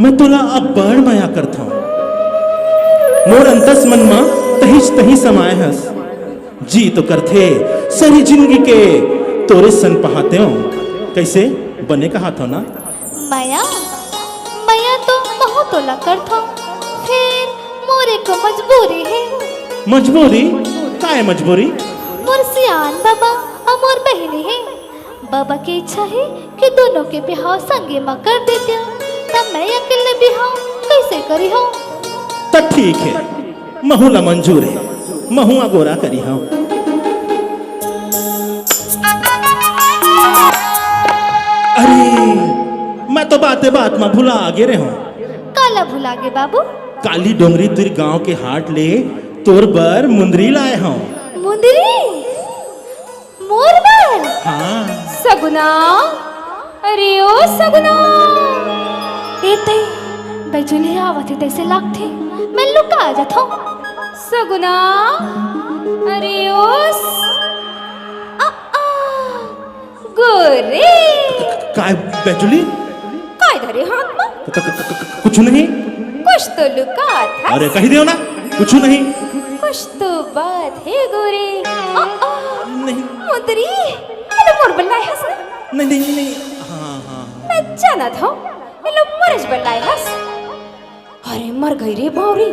मैं तुला अब बड़ माया करता हूँ। मोर अंतस मन में तहिस तही समाये हस। जी तो करथे सारी जिंदगी के तोरे सन पहाते हो। कैसे बने का हाथ हो ना माया माया तो बहुत तोला करता फिर मोरे को मजबूरी है। मजबूरी का है मजबूरी? मोर सियान बाबा और मोर बहनी है। बाबा की इच्छा है कि दोनों के बिहाव संगे में कर देते हो, तब मैं अकेले बिहाव कैसे करी हो? तो ठीक है, महुला मंजूर है, महुआ गोरा करी हो। अरे मैं तो बातें बात में भुला आगे रहे हूँ। काला भुला गे बाबू? काली डोंगरी तुर गांव के हाट ले तोर बर मुंदरी लाए हूँ। मुंदरी मोर बर? हाँ सगुना, अरे ओ सगुना, एते बैजुली आवत है तैसे लागथे मैं लुका जाता हूँ। सगुना, अरे ओ गोरे काय बैजुली काय धरे हाथ में? कुछ नहीं, कुछ तो लुका था। अरे कही दो ना कुछ नहीं। कुछ तो बात है गोरे। नहीं मुंदरी अरे मोर बल्ला हंस नहीं नहीं नहीं हाँ हाँ मैं जाना था ये लोग मरज बल्ला हंस। अरे मर गई रे बावरी,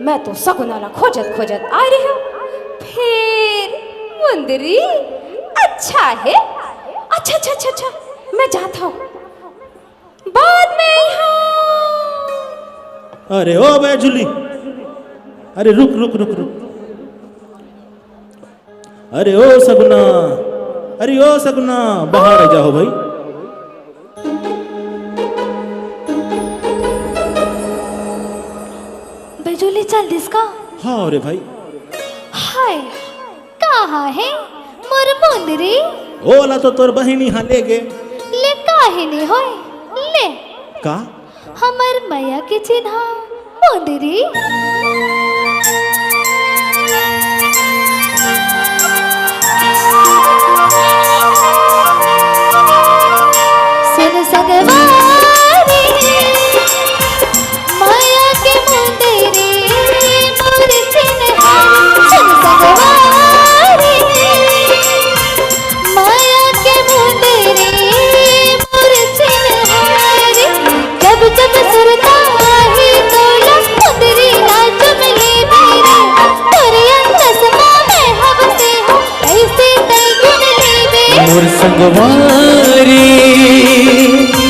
मैं तो सगुनाला खोजत खोजत आ रही हूँ। फिर मुंदरी अच्छा है, अच्छा अच्छा अच्छा अच्छा मैं जाता हूँ बाद में यहाँ। अरे ओ बैजुली, अरे रुक रुक रुक रुक, अरे ओ सगुना, अरे ओ सगुना बाहर आ जाओ भाई। बैजुली चल दिसका? हाँ अरे भाई हाय कहाँ है मोर मुंदरी? ओला तो तोर बहिनी हाँ ले गे। ले काहे नहीं होए ले का हमर मैया के चिन्हा मुंदरी। सुन सगवारी माया के मुंदरी मोर चिन्हा। सुन सगवारी माया के मुंदरी मोर चिन्हा। जब जब सुरता ही तोला मुंदरी नाच मिली मेरे। तोरे अंदस में हवसे हो ऐसे तई गुन ली मेरे। मोर संगवा